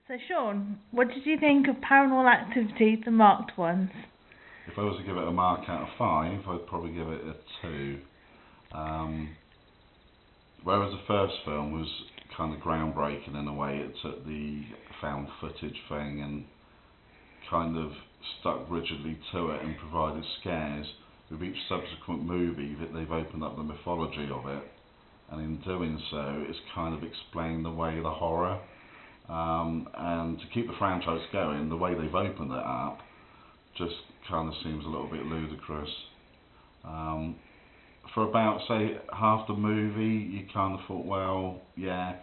So Sean, what did you think of Paranormal Activity, the marked ones? If I was to give it a mark out of 5, I'd probably give it a 2. Whereas the first film was kind of groundbreaking in a way, it took the found footage thing and kind of stuck rigidly to it and provided scares. With each subsequent movie, that they've opened up the mythology of it, and in doing so, it's kind of explained away the horror. And to keep the franchise going, the way they've opened it up just kind of seems a little bit ludicrous. For about, say, half the movie, you kind of thought, well, yeah,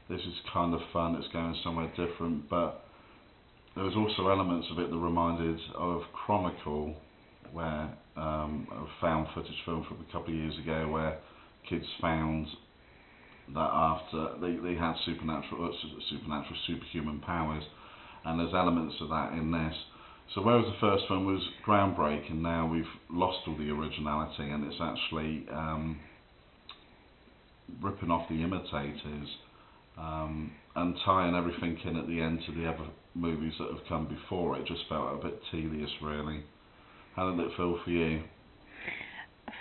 this is kind of fun, it's going somewhere different, but there was also elements of it that reminded of Chronicle, where a found footage film from a couple of years ago, where kids found that after they had superhuman powers, and there's elements of that in this. So whereas the first one was groundbreaking, now we've lost all the originality, and it's actually ripping off the imitators and tying everything in at the end to the other movies that have come before it. Just felt a bit tedious, really. How did it feel for you?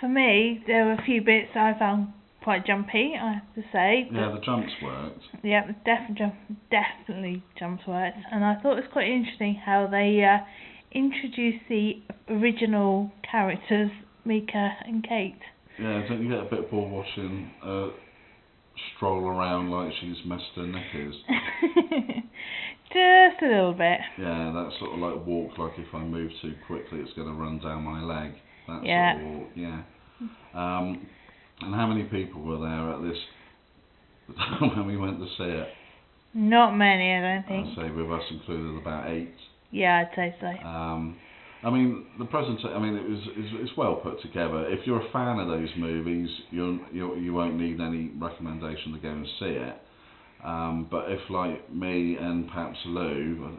For me, there were a few bits I found quite jumpy, I have to say. Yeah, the jumps worked. Yeah, definitely jumps worked. And I thought it was quite interesting how they introduced the original characters, Mika and Kate. Yeah, don't you get a bit bored watching stroll around like she's messed her knickers? Just a little bit. Yeah, that sort of like walk, like if I move too quickly it's going to run down my leg. That Yeah. sort of walk, yeah. And how many people were there at this when we went to see it? Not many, I don't think. I'd say with us included about 8. Yeah, I'd say so. I mean, the presentation. I mean, it's well put together. If you're a fan of those movies, you won't need any recommendation to go and see it. But if, like me and perhaps Lou,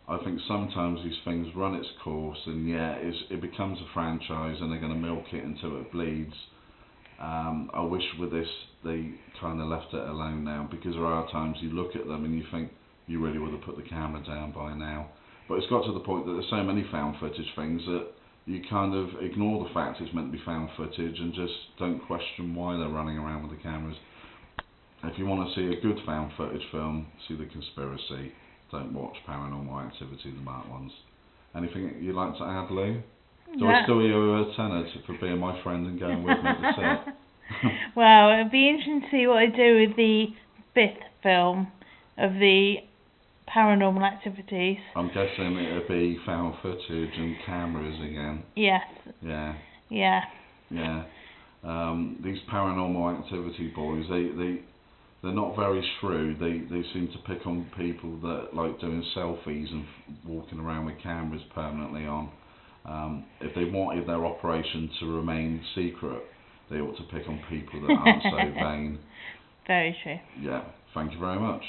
I think sometimes these things run its course, and yeah, it becomes a franchise, and they're going to milk it until it bleeds. I wish with this they kind of left it alone now, because there are times you look at them and you think you really would have put the camera down by now. But it's got to the point that there's so many found footage things that you kind of ignore the fact it's meant to be found footage and just don't question why they're running around with the cameras. If you want to see a good found footage film, see The Conspiracy. Don't watch Paranormal Activity, the marked ones. Anything you'd like to add, Lou? Do I still owe you a tenner for being my friend and going with me to see it? Well, it'd be interesting to see what they do with the 5th film of the Paranormal Activities. I'm guessing it'll be found footage and cameras again. Yes. Yeah. Yeah. Yeah. These Paranormal Activity boys, they're not very shrewd. They seem to pick on people that like doing selfies and walking around with cameras permanently on. If they wanted their operation to remain secret, they ought to pick on people that aren't so vain. Very true. Yeah. Thank you very much.